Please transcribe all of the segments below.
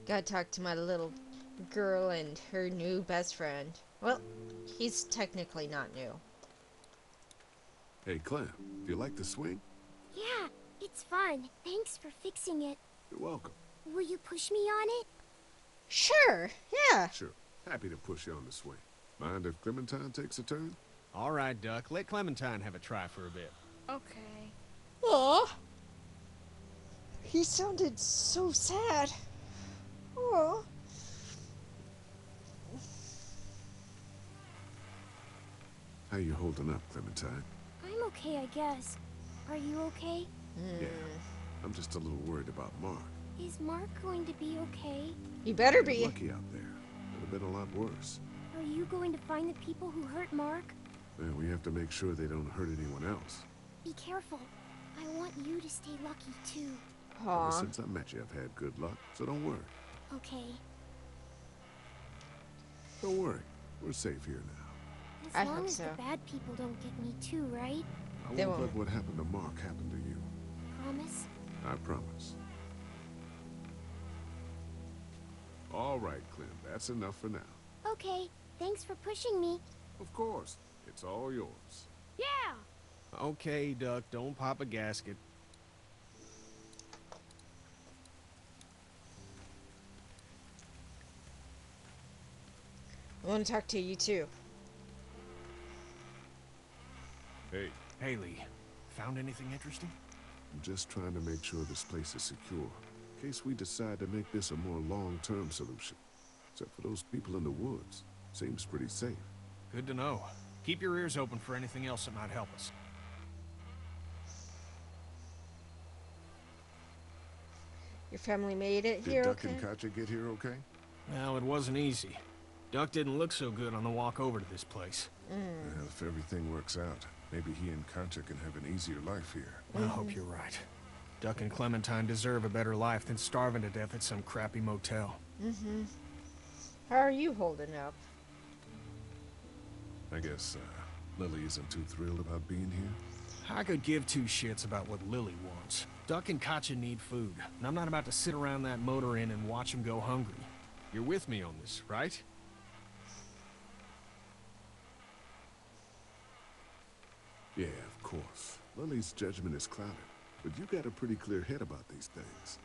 Gotta talk to my little girl and her new best friend. Well, he's technically not new. Hey, Clem, do you like the swing? Yeah, it's fun. Thanks for fixing it. You're welcome. Will you push me on it? Sure, yeah. Sure. Happy to push you on the swing. Mind if Clementine takes a turn? All right, Duck. Let Clementine have a try for a bit. Okay. Aw. He sounded so sad. Aw. How you holding up, Clementine? I'm okay, I guess. Are you okay? Yeah. I'm just a little worried about Mark. Is Mark going to be okay? You better You're be. lucky out there. Could have been a lot worse. Are you going to find the people who hurt Mark? Well, we have to make sure they don't hurt anyone else. Be careful. I want you to stay lucky, too. Ever Aw. since I met you, I've had good luck, so don't worry. Okay. Don't worry. We're safe here now. As I long hope as so. the bad people don't get me too, right? I They won't won't. let what happened to Mark happen to you. Promise? I promise. All right, Clem. That's enough for now. Okay. Thanks for pushing me. Of course. It's all yours. Yeah! Okay, Duck. Don't pop a gasket. I want to talk to you too. Hey, Haley, found anything interesting? I'm just trying to make sure this place is secure, in case we decide to make this a more long-term solution. Except for those people in the woods. Seems pretty safe. Good to know. Keep your ears open for anything else that might help us. Your family made it Did here, Duck okay? and Katja get here okay? Well, it wasn't easy. Duck didn't look so good on the walk over to this place. Well, if everything works out, maybe he and Katja can have an easier life here. I hope you're right. Duck and Clementine deserve a better life than starving to death at some crappy motel. How are you holding up? I guess, Lily isn't too thrilled about being here. I could give two shits about what Lily wants. Duck and Katja need food, and I'm not about to sit around that motor inn and watch them go hungry. You're with me on this, right? Yeah, of course. Lily's judgment is clouded, but you got a pretty clear head about these things.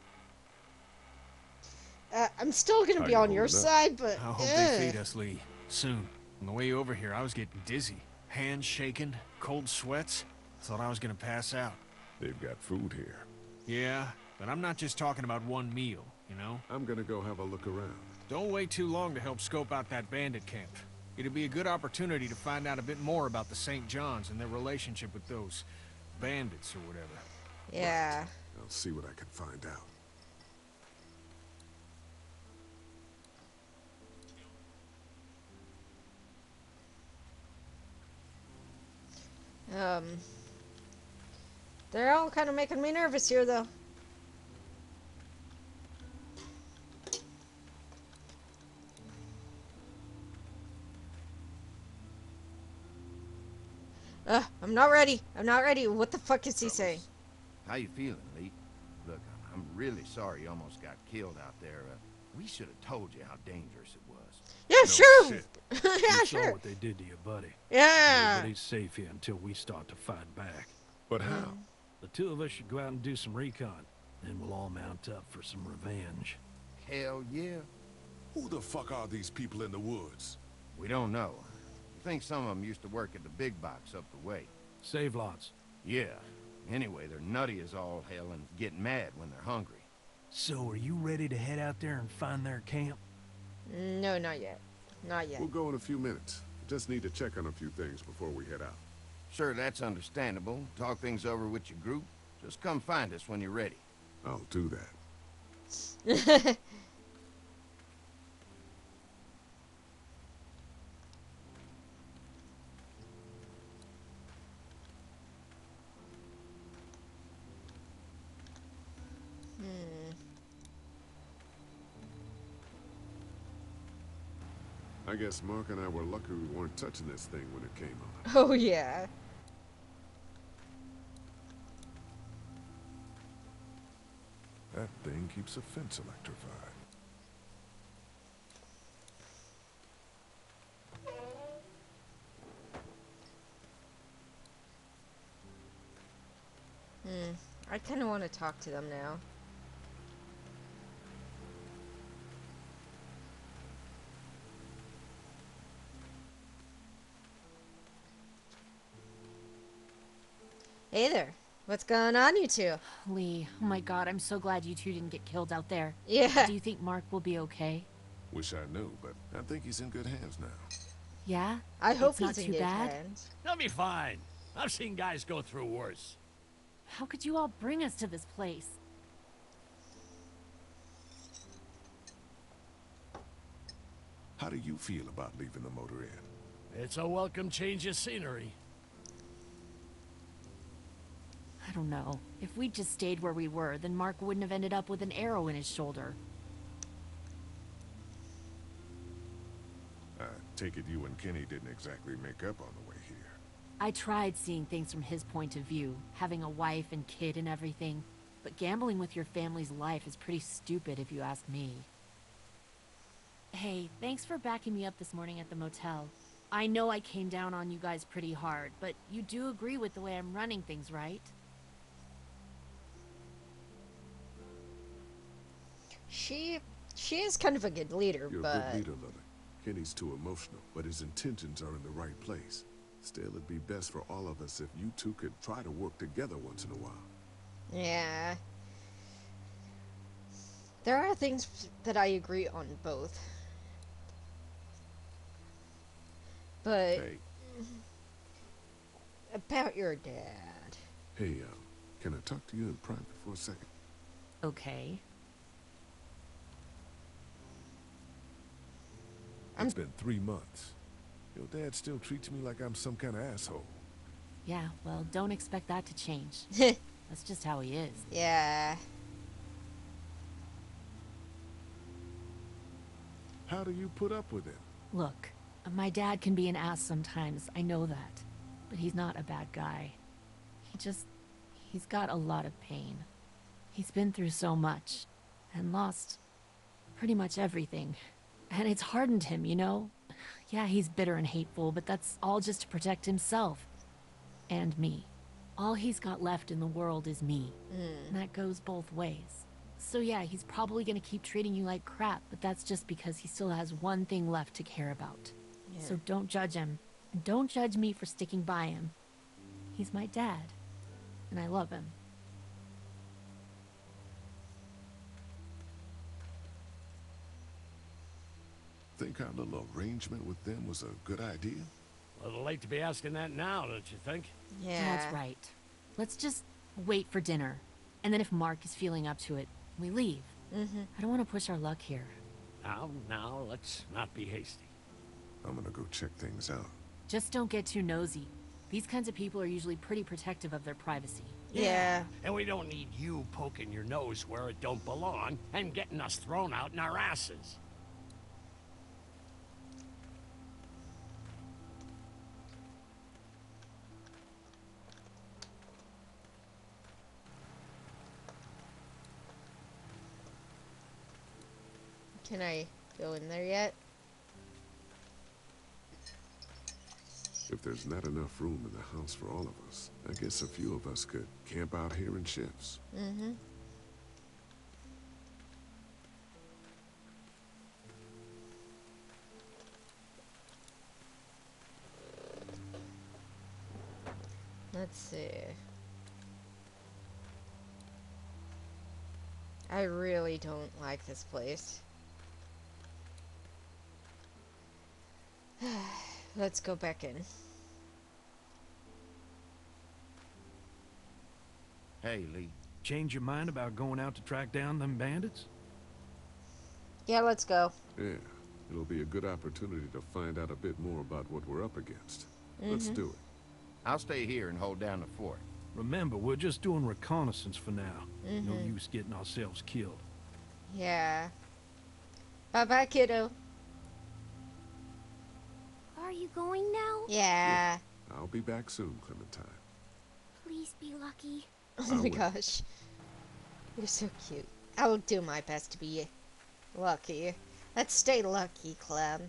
I'm still gonna How be you on your holding up? side, but I hope they feed us, Lee. Soon. On the way over here, I was getting dizzy. Hands shaking, cold sweats. Thought I was gonna pass out. They've got food here. Yeah, but I'm not just talking about one meal, you know? I'm gonna go have a look around. Don't wait too long to help scope out that bandit camp. It'd be a good opportunity to find out a bit more about the St. John's and their relationship with those bandits or whatever. yeah. I'll see what I can find out. Um, they're all kind of making me nervous here, though. I'm not ready. I'm not ready. What the fuck is he saying? How you feeling, Lee? Look, I'm really sorry you almost got killed out there. We should have told you how dangerous it was. Yeah, No sure. shit. Yeah, You sure. saw what they did to your buddy. Yeah. Everybody's safe here until we start to fight back. But how? The two of us should go out and do some recon. Then we'll all mount up for some revenge. Hell yeah. Who the fuck are these people in the woods? We don't know. I think some of them used to work at the big box up the way. Save lots. Yeah. Anyway, they're nutty as all hell and get mad when they're hungry. So are you ready to head out there and find their camp? No, not yet. Not yet. We'll go in a few minutes. Just need to check on a few things before we head out. Sure, that's understandable. Talk things over with your group. Just come find us when you're ready. I'll do that. I guess Mark and I were lucky we weren't touching this thing when it came on. Oh, yeah. That thing keeps a fence electrified. I kind of want to talk to them now. Hey there. What's going on, you two? Lee, oh my god, I'm so glad you two didn't get killed out there. Yeah. Do you think Mark will be okay? Wish I knew, but I think he's in good hands now. Yeah? I hope It's not he's too in good bad? hands. They'll be fine. I've seen guys go through worse. How could you all bring us to this place? How do you feel about leaving the motor inn? It's a welcome change of scenery. I don't know. If we'd just stayed where we were, then Mark wouldn't have ended up with an arrow in his shoulder. I take it you and Kenny didn't exactly make up on the way here. I tried seeing things from his point of view, having a wife and kid and everything, but gambling with your family's life is pretty stupid if you ask me. Hey, thanks for backing me up this morning at the motel. I know I came down on you guys pretty hard, but you do agree with the way I'm running things, right? She is kind of a good leader, You're but a good leader, Lily. Kenny's too emotional, but his intentions are in the right place. Still, it'd be best for all of us if you two could try to work together once in a while. yeah. There are things that I agree on both. But Hey, about your dad. hey, can I talk to you in private for a second? Okay. It's been 3 months. Your dad still treats me like I'm some kind of asshole. Yeah, well, don't expect that to change. That's just how he is. Yeah. How do you put up with him? Look, my dad can be an ass sometimes, I know that. But he's not a bad guy. He's got a lot of pain. He's been through so much, and lost pretty much everything. And it's hardened him, you know? Yeah, he's bitter and hateful, but that's all just to protect himself. And me. All he's got left in the world is me. And that goes both ways. So yeah, he's probably gonna keep treating you like crap, but that's just because he still has one thing left to care about. Yeah. So don't judge him. And don't judge me for sticking by him. He's my dad. And I love him. Think our little arrangement with them was a good idea? A little late to be asking that now, don't you think? Yeah. That's right. Let's just wait for dinner. And then if Mark is feeling up to it, we leave. I don't want to push our luck here. Now, let's not be hasty. I'm gonna go check things out. Just don't get too nosy. These kinds of people are usually pretty protective of their privacy. Yeah. And we don't need you poking your nose where it don't belong and getting us thrown out in our asses. Can I go in there yet? If there's not enough room in the house for all of us, I guess a few of us could camp out here in shifts. Let's see. I really don't like this place. Let's go back in. Hey, Lee. Change your mind about going out to track down them bandits? Yeah, let's go. Yeah, it'll be a good opportunity to find out a bit more about what we're up against. Let's do it. I'll stay here and hold down the fort. Remember, we're just doing reconnaissance for now. No use getting ourselves killed. Yeah. Bye-bye, kiddo. Are you going now? Yeah. I'll be back soon, Clementine. Please be lucky. Oh my gosh. You're so cute. I will do my best to be lucky. Let's stay lucky, Clem.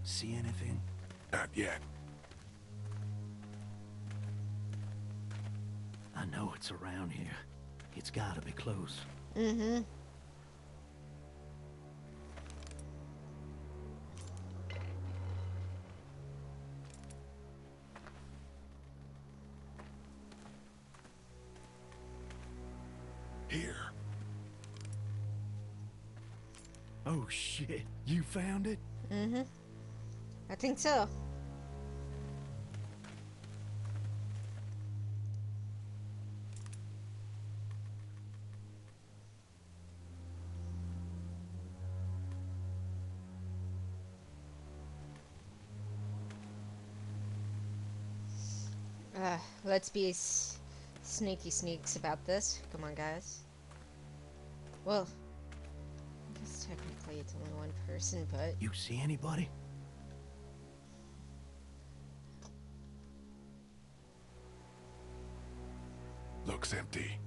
See anything? Not yet. I know it's around here. It's gotta be close. Mm-hmm. Here. Oh shit, you found it? Mm-hmm. I think so. Let's be sneaky sneaks about this. Come on, guys. Well, I guess technically it's only one person, but... You see anybody? Looks empty.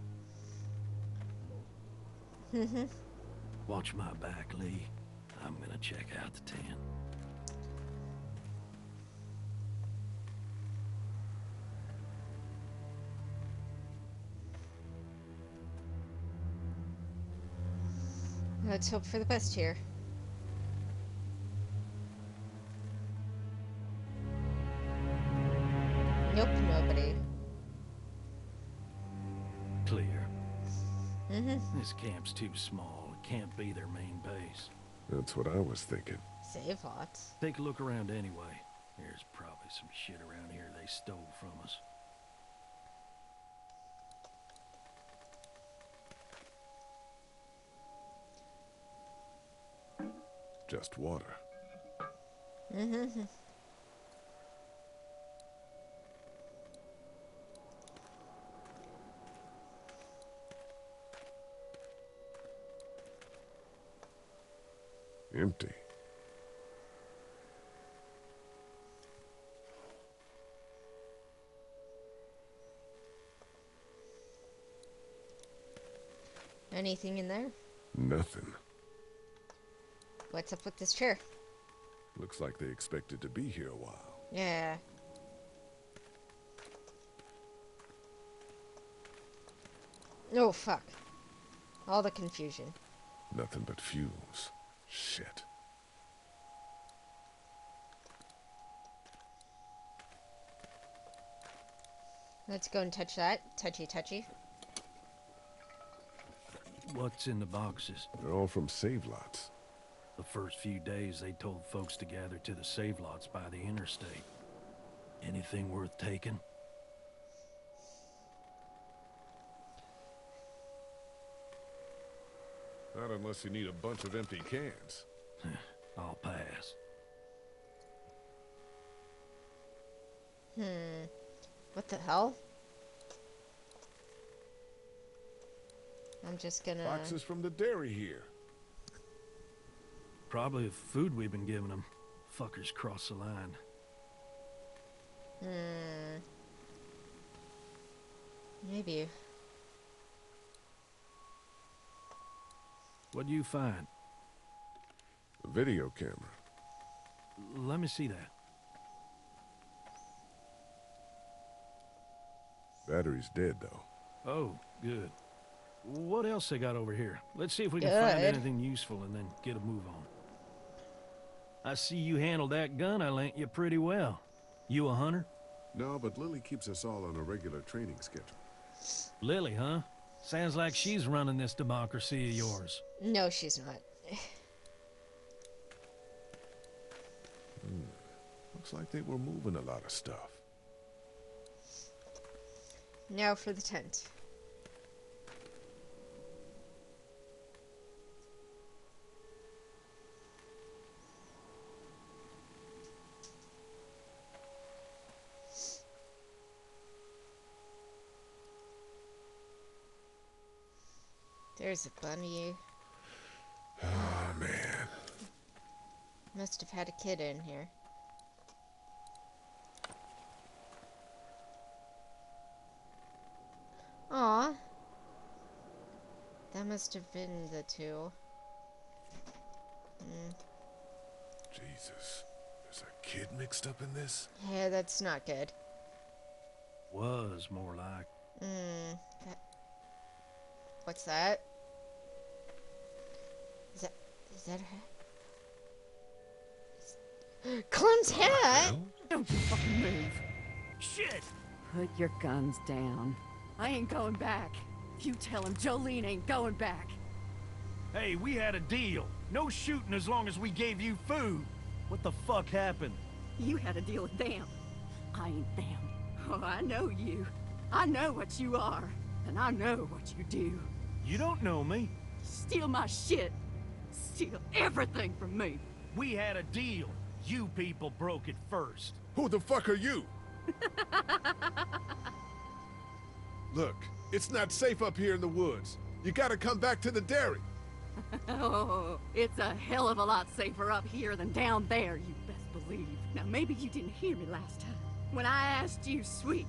Mm-hmm. Watch my back, Lee. I'm gonna check out the tent. Let's hope for the best here. Nope, nobody. Clear. Mm-hmm. This camp's too small. It can't be their main base. That's what I was thinking. Save lots. Take a look around anyway. There's probably some shit around here they stole from us. Just water. Mm-hmm. Empty. Anything in there? Nothing. What's up with this chair? Looks like they expected to be here a while. Yeah. Oh, fuck. All the confusion. Nothing but fumes. Shit. Let's go and touch that. Touchy, touchy. What's in the boxes? They're all from save lots. The first few days they told folks to gather to the save lots by the interstate. Anything worth taking? Not unless you need a bunch of empty cans. I'll pass. What the hell? I'm just gonna... Boxes from the dairy here. Probably the food we've been giving them. Fuckers cross the line. Maybe. What'd you find? A video camera. Let me see that. Battery's dead, though. Oh, good. What else they got over here? Let's see if we can find Good. anything useful and then get a move on. I see you handled that gun I lent you pretty well. You a hunter? No, but Lily keeps us all on a regular training schedule. Lily, huh? Sounds like she's running this democracy of yours. No, she's not. Looks like they were moving a lot of stuff. Now for the tent. There's a bunny. Oh, man. Must have had a kid in here. Aw. That must have been the two. Jesus. There's a kid mixed up in this? Yeah, that's not good. Was more like. That... What's that? Is that her? Clem's hat? Don't you fucking move. Shit! Put your guns down. I ain't going back. You tell him Jolene ain't going back. Hey, we had a deal. No shooting as long as we gave you food. What the fuck happened? You had a deal with them. I ain't them. Oh, I know you. I know what you are. And I know what you do. You don't know me. Steal my shit. Steal everything from me. We had a deal. You people broke it first. Who the fuck are you? Look, it's not safe up here in the woods. You gotta come back to the dairy. Oh, it's a hell of a lot safer up here than down there, you best believe. Now, maybe you didn't hear me last time. When I asked you, Sweet,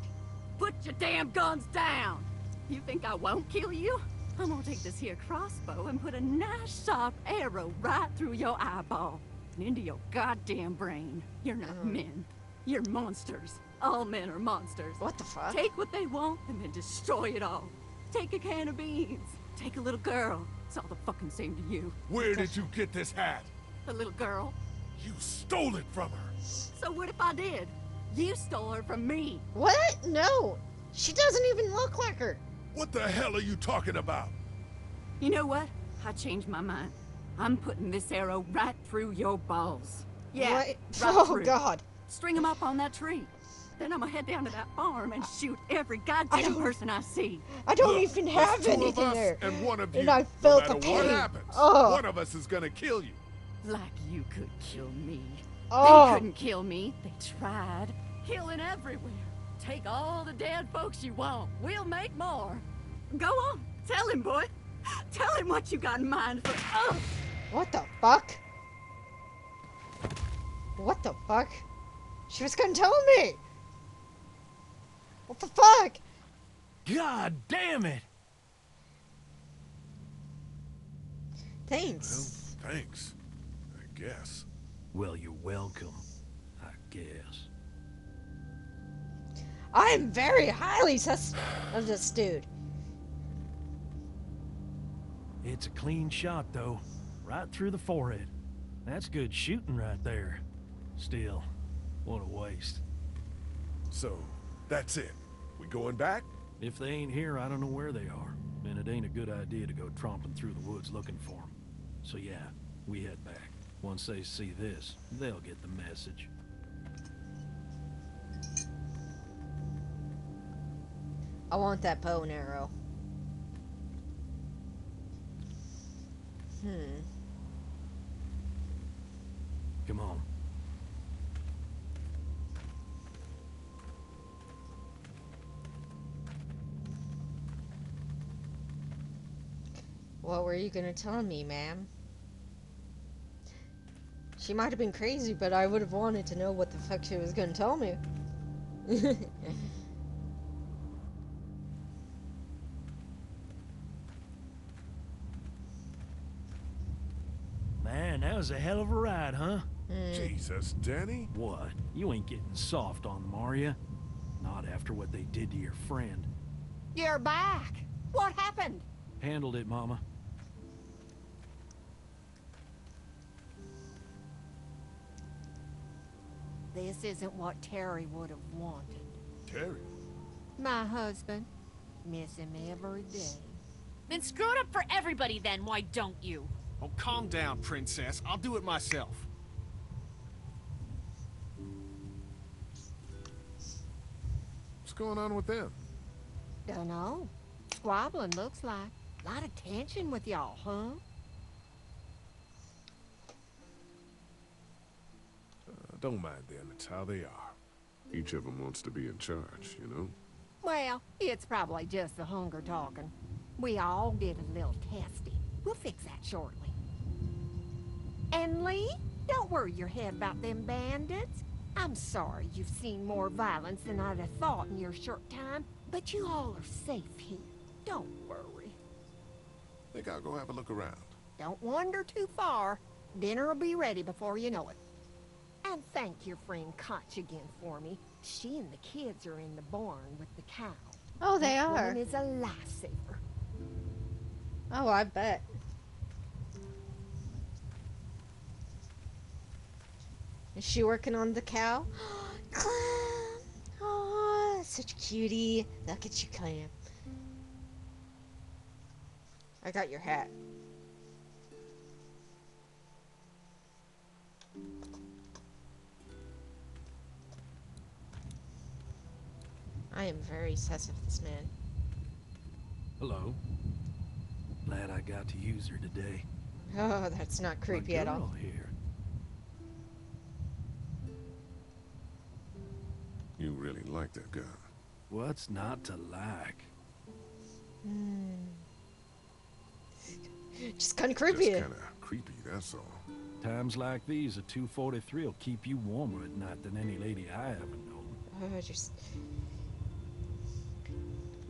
put your damn guns down. You think I won't kill you? I'm gonna take this here crossbow and put a nice sharp arrow right through your eyeball and into your goddamn brain. You're not men. You're monsters. All men are monsters. What the fuck? Take what they want and then destroy it all. Take a can of beans. Take a little girl. It's all the fucking same to you. Where did you get this hat? The little girl. You stole it from her. So what if I did? You stole her from me. What? No. She doesn't even look like her. What the hell are you talking about? You know what? I changed my mind. I'm putting this arrow right through your balls. Yeah, What? right Oh, through. God. String them up on that tree. Then I'm gonna head down to that farm and shoot every goddamn person I see. I don't Look, even there's have two of anything us there. and one of you. And I No felt the matter what pain. happens, Oh. one of us is gonna kill you. Like you could kill me. Oh. They couldn't kill me. They tried. Killing everywhere. Take all the dead folks you want. We'll make more. Go on. Tell him, boy. Tell him what you got in mind for... Oh. What the fuck? What the fuck? She was gonna tell me! What the fuck? God damn it! Thanks. Well, thanks. I guess. Well, you're welcome, I guess. I am very highly sus of this dude. It's a clean shot, though. Right through the forehead. That's good shooting right there. Still, what a waste. So, that's it. We going back? If they ain't here, I don't know where they are. And it ain't a good idea to go tromping through the woods looking for them. So yeah, we head back. Once they see this, they'll get the message. I want that bow and arrow. Come on. What were you gonna tell me, ma'am? She might have been crazy, but I would have wanted to know what the fuck she was gonna tell me. Man, that was a hell of a ride, huh? Jesus, Danny. What? You ain't getting soft on them, are ya? Not after what they did to your friend. You're back. What happened? Handled it, Mama. This isn't what Terry would have wanted. Terry. My husband. Miss him every day. Then screw it up for everybody then, why don't you? Oh, calm down, princess. I'll do it myself. What's going on with them? Dunno. Squabbling, looks like. Lot of tension with y'all, huh? Don't mind them. It's how they are. Each of them wants to be in charge, you know? Well, it's probably just the hunger talking. We all get a little testy. We'll fix that shortly. And Lee, don't worry your head about them bandits. I'm sorry you've seen more violence than I'd have thought in your short time, but you all are safe here. Don't worry. Think I'll go have a look around. Don't wander too far. Dinner'll be ready before you know it. And thank your friend Koch again for me. She and the kids are in the barn with the cow. Oh, they That are. woman is a lifesaver. Oh, I bet. Is she working on the cow? Clam! Oh, such a cutie. Look at you, Clam. I got your hat. I am very sus of this man. Hello. Glad I got to use her today. Oh, that's not creepy My at all. girl here. You really like that gun. What's not to like? Just kind of creepy. Just kind of creepy, that's all. Times like these, a 243 will keep you warmer at night than any lady I ever known. Oh, just...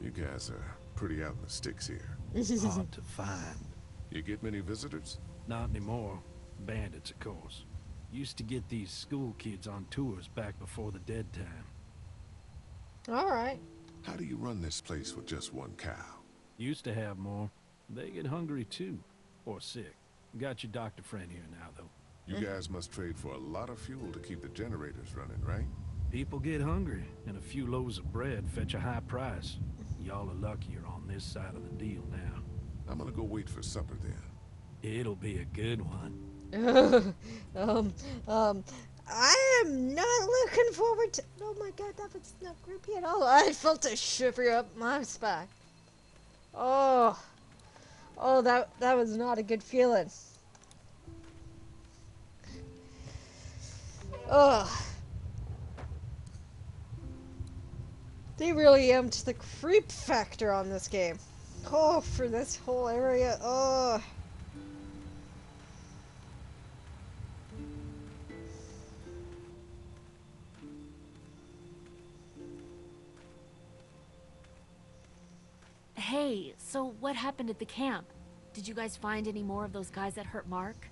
You guys are pretty out in the sticks here. Hard to find. You get many visitors? Not anymore. Bandits, of course. Used to get these school kids on tours back before the dead time. Alright. How do you run this place with just one cow? Used to have more. They get hungry too. Or sick. Got your doctor friend here now, though. You guys must trade for a lot of fuel to keep the generators running, right? People get hungry, and a few loaves of bread fetch a high price. Y'all are luckier on this side of the deal now. I'm gonna go wait for supper then. It'll be a good one. I am not looking forward to... Oh my god, that was not creepy at all. I felt a shiver up my spine. Oh. Oh, that was not a good feeling. Oh. They really amped the creep factor on this game. Oh, for this whole area. Oh. Hey, so what happened at the camp? Did you guys find any more of those guys that hurt Mark?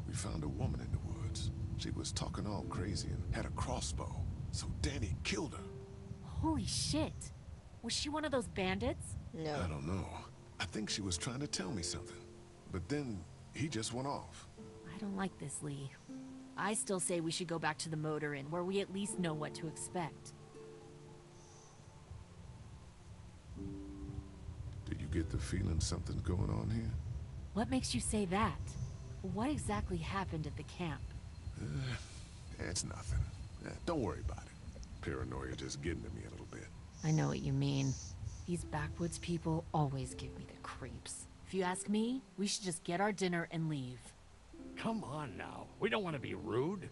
We found a woman in the woods. She was talking all crazy and had a crossbow. So Danny killed her. Holy shit. Was she one of those bandits? No. I don't know. I think she was trying to tell me something. But then he just went off. I don't like this, Lee. I still say we should go back to the motor inn, where we at least know what to expect. Do you get the feeling something's going on here? What makes you say that? What exactly happened at the camp? It's nothing. Don't worry about it. Paranoia just getting to me a little bit. I know what you mean. These backwoods people always give me the creeps. If you ask me, we should just get our dinner and leave. Come on now. We don't want to be rude.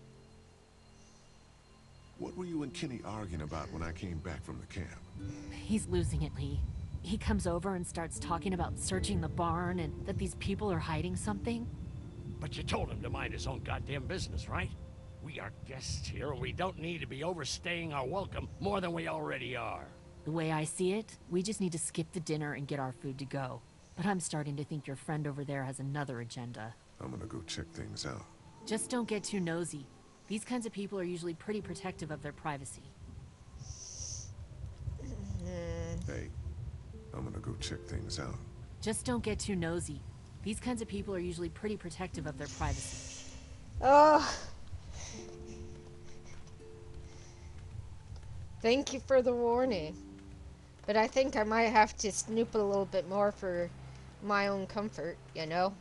What were you and Kenny arguing about when I came back from the camp? He's losing it, Lee. He comes over and starts talking about searching the barn and that these people are hiding something. But you told him to mind his own goddamn business, right? We are guests here, and we don't need to be overstaying our welcome more than we already are. The way I see it, we just need to skip the dinner and get our food to go. But I'm starting to think your friend over there has another agenda. I'm gonna go check things out. Just don't get too nosy. These kinds of people are usually pretty protective of their privacy. Hey, I'm gonna go check things out. Just don't get too nosy. These kinds of people are usually pretty protective of their privacy. Oh. Thank you for the warning. But I think I might have to snoop a little bit more for my own comfort, you know?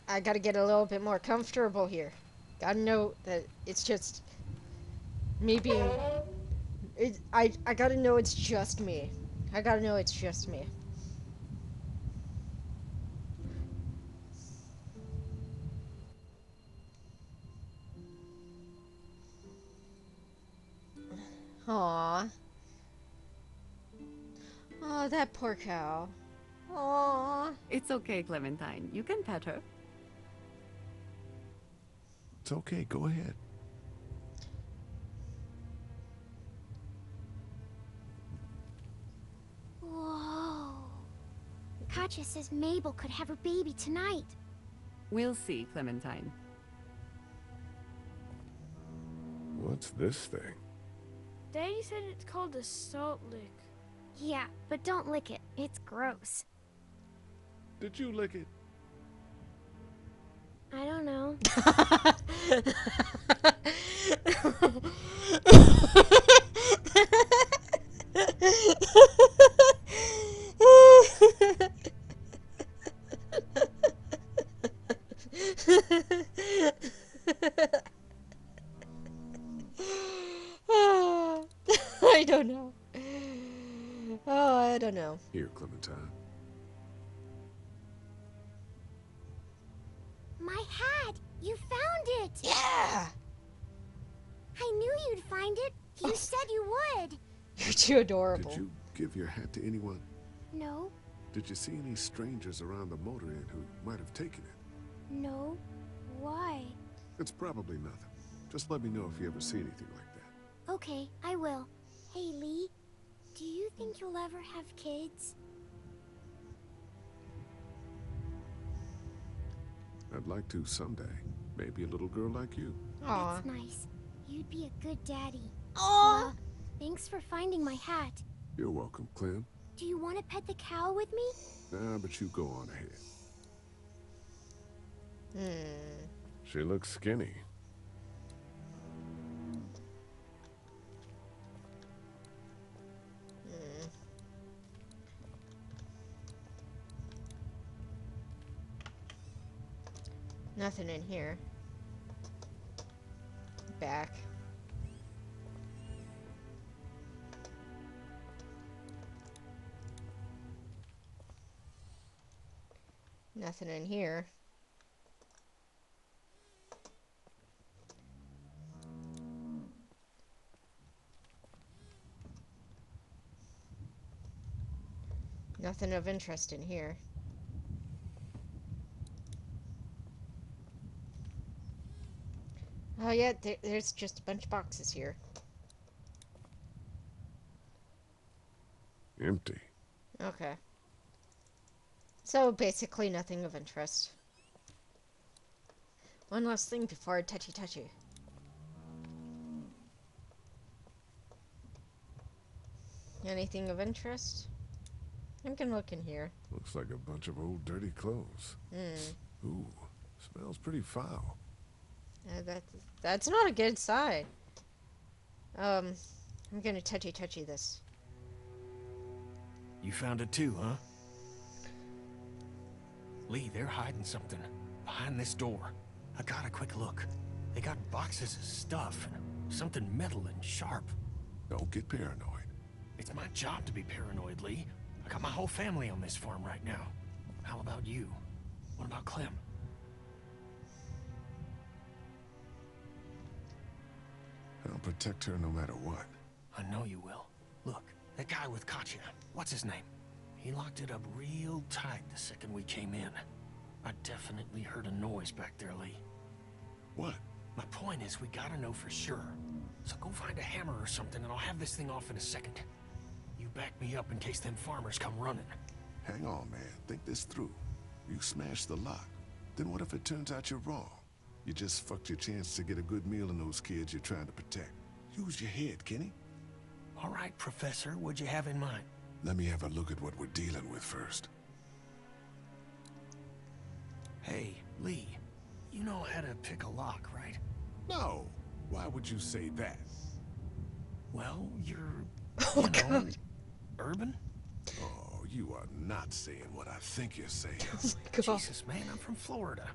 I gotta get a little bit more comfortable here. Gotta know that it's just me being... I gotta know it's just me. I gotta know it's just me. Aww. Oh, that poor cow. Aww. It's okay, Clementine. You can pet her. It's okay, go ahead. Whoa. Katja says Mabel could have her baby tonight. We'll see, Clementine. What's this thing? Daddy said it's called a salt lick. Yeah, but don't lick it. It's gross. Did you lick it? I don't know. I don't know. Oh, I don't know. Here, Clementine. My hat! You found it! Yeah! I knew you'd find it. You said you would. You're too adorable. Did you give your hat to anyone? No, Did you see any strangers around the motor inn who might have taken it? no. Why? It's probably nothing. Just let me know if you ever see anything like that. Okay, I will. Hey, Lee. Do you think you'll ever have kids? I'd like to someday. Maybe a little girl like you. Aw. That's nice. You'd be a good daddy. Aw. Thanks for finding my hat. You're welcome, Clem. Do you want to pet the cow with me? Nah, but you go on ahead. Hmm. She looks skinny. Nothing in here. Back. Nothing in here. Nothing of interest in here. Oh yeah, there's just a bunch of boxes here. Empty. Okay. So basically nothing of interest. One last thing before touchy. Anything of interest? I'm gonna look in here. Looks like a bunch of old dirty clothes. Ooh, smells pretty foul. That's not a good sign. I'm gonna touchy this. You found it too, huh? Lee, they're hiding something behind this door. I got a quick look. They got boxes of stuff and something metal and sharp. Don't get paranoid. It's my job to be paranoid, Lee. I got my whole family on this farm right now. How about you? What about Clem? I'll protect her no matter what. I know you will. Look, that guy with Katya, what's his name? He locked it up real tight the second we came in. I definitely heard a noise back there, Lee. What? My point is, we gotta know for sure. So go find a hammer or something and I'll have this thing off in a second. You back me up in case them farmers come running. Hang on, man. Think this through. You smashed the lock. Then what if it turns out you're wrong? You just fucked your chance to get a good meal in those kids you're trying to protect. Use your head, Kenny. All right, Professor, what'd you have in mind? Let me have a look at what we're dealing with first. Hey, Lee, you know how to pick a lock, right? No. Why would you say that? Well, you're, Oh god. urban? Oh, you are not saying what I think you're saying. Oh my god. Jesus, man, I'm from Florida.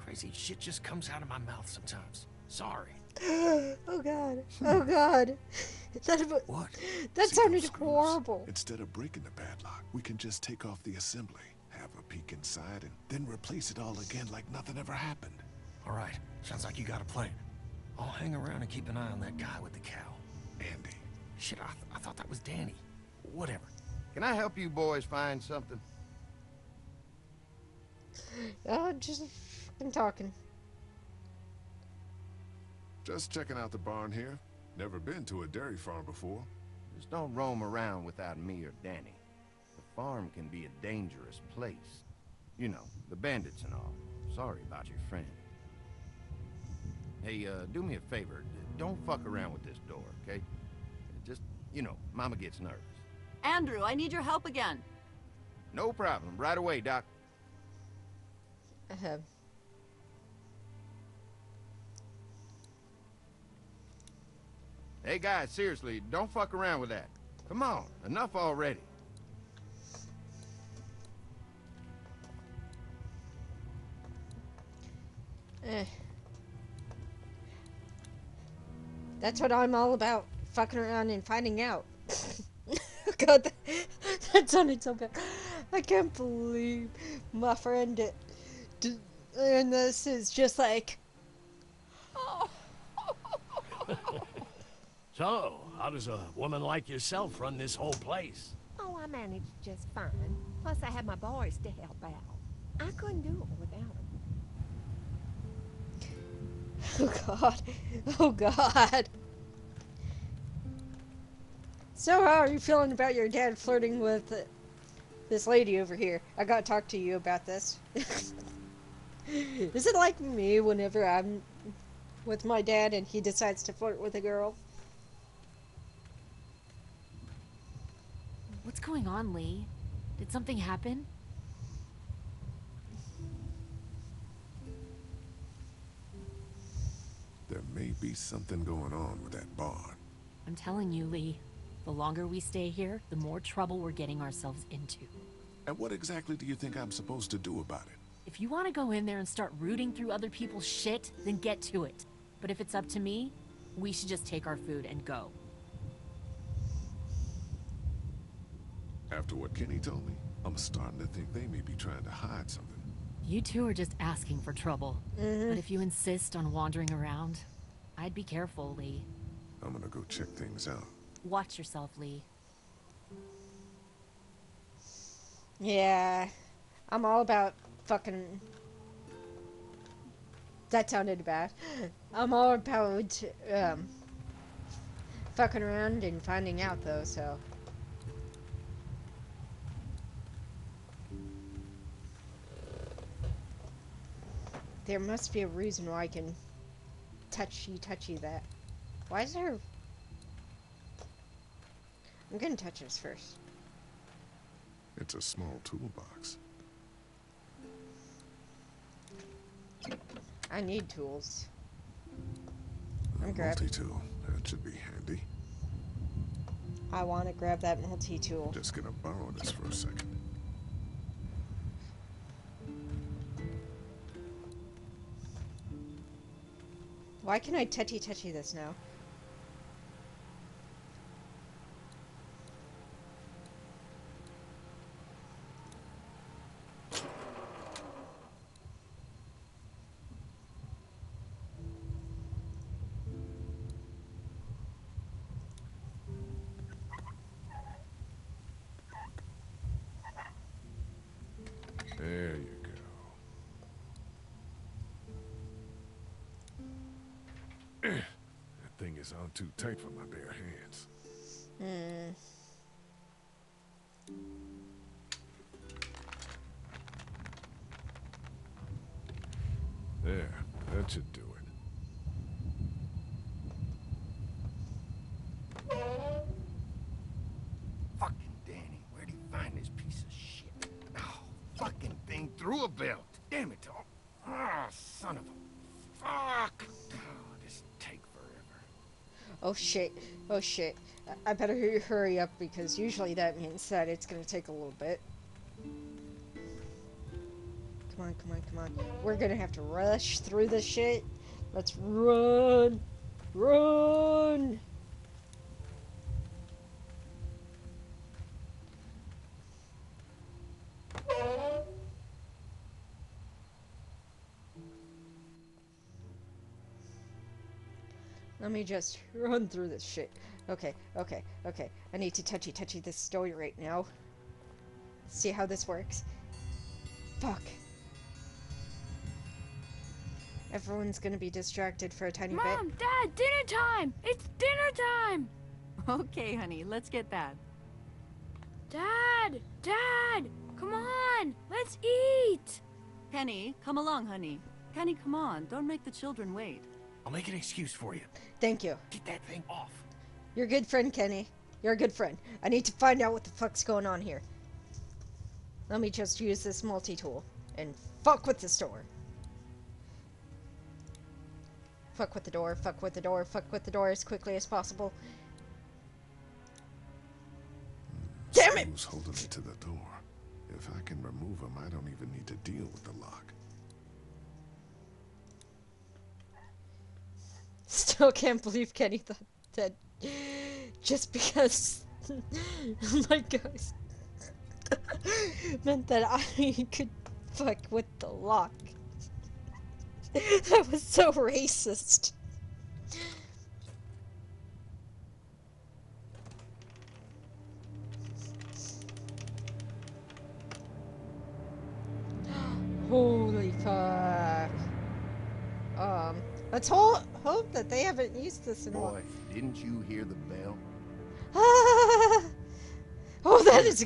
Crazy shit just comes out of my mouth sometimes. Sorry. Oh god. Oh god. What? That See sounded those screws? horrible. Instead of breaking the padlock, we can just take off the assembly, have a peek inside, and then replace it all again like nothing ever happened. All right, sounds like you got a plan. I'll hang around and keep an eye on that guy with the cow. Andy. Shit, I thought that was Danny. Whatever. Can I help you boys find something? Oh, just fucking talking. Just checking out the barn here. Never been to a dairy farm before. Just don't roam around without me or Danny. The farm can be a dangerous place. You know, the bandits and all. sorry about your friend. Hey, do me a favor. Don't fuck around with this door, okay? Just, you know, Mama gets nervous. Andrew, I need your help again. No problem. Right away, Doc. Hey, guys, seriously, don't fuck around with that. Come on, enough already. That's what I'm all about. Fucking around and finding out. God, that sounded so bad. I can't believe my friend and this is just like... So, how does a woman like yourself run this whole place? Oh, I managed just fine. Plus, I had my boys to help out. I couldn't do it without them. Oh God. Oh God. So how are you feeling about your dad flirting with this lady over here? I gotta talk to you about this. Is it like me whenever I'm with my dad and he decides to flirt with a girl? What's going on, Lee? Did something happen? There may be something going on with that barn. I'm telling you, Lee. The longer we stay here, the more trouble we're getting ourselves into. And what exactly do you think I'm supposed to do about it? If you want to go in there and start rooting through other people's shit, then get to it. But if it's up to me, we should just take our food and go. After what Kenny told me, I'm starting to think they may be trying to hide something. You two are just asking for trouble. But if you insist on wandering around, I'd be careful, Lee. I'm gonna go check things out. Watch yourself, Lee. Yeah, I'm all about fucking... That sounded bad. I'm all about fucking around and finding out though, so... There must be a reason why I can touchy that. Why is there... I'm gonna touch this first. It's a small toolbox. I need tools. A I'm grabbing. multi-tool. That should be handy. I want to grab that multi-tool. Just gonna borrow this for a second. Why can I touchy this now? There you go. That thing is on too tight for my bare hands. There, that should do it. Fucking Danny, where'd he find this piece of shit? Oh, fucking thing through a belt. Damn it all. Ah, son of a... Fuck! Oh, this take forever. Oh shit. Oh shit. I better hurry up because usually that means that it's gonna take a little bit. Come on. We're gonna have to rush through this shit. Let's run. Run! Let me just run through this shit. Okay. I need to touchy this story right now. See how this works. Fuck. Everyone's gonna be distracted for a tiny bit. Mom, Dad, dinner time! It's dinner time! Okay, honey, let's get that. Dad! Dad! Come on! Let's eat! Kenny, come along, honey. Kenny, come on. Don't make the children wait. I'll make an excuse for you. Thank you. Get that thing off. You're a good friend, Kenny. You're a good friend. I need to find out what the fuck's going on here. Let me just use this multi-tool and fuck with this door. Fuck with the door, fuck with the door, fuck with the door as quickly as possible. Damn it! Who's holding it to the door? If I can remove him, I don't even need to deal with the lock. Still can't believe Kenny thought that just because my ghost meant that I could fuck with the lock. That was so racist. Holy fuck. Let's hope that they haven't used this in a while. Boy, didn't you hear the bell? Ah! Oh, that is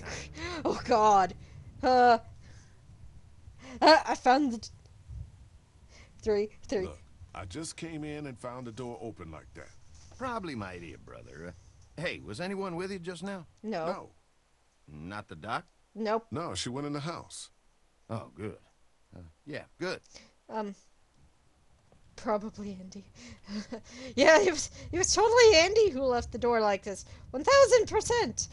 oh god. I found the three. Look, I just came in and found the door open like that. Probably my idea, brother. Hey, was anyone with you just now? No. No. Not the doc? Nope. No, she went in the house. Oh, good. Yeah, good. Probably Andy. Yeah, it was totally Andy who left the door like this. 1000%.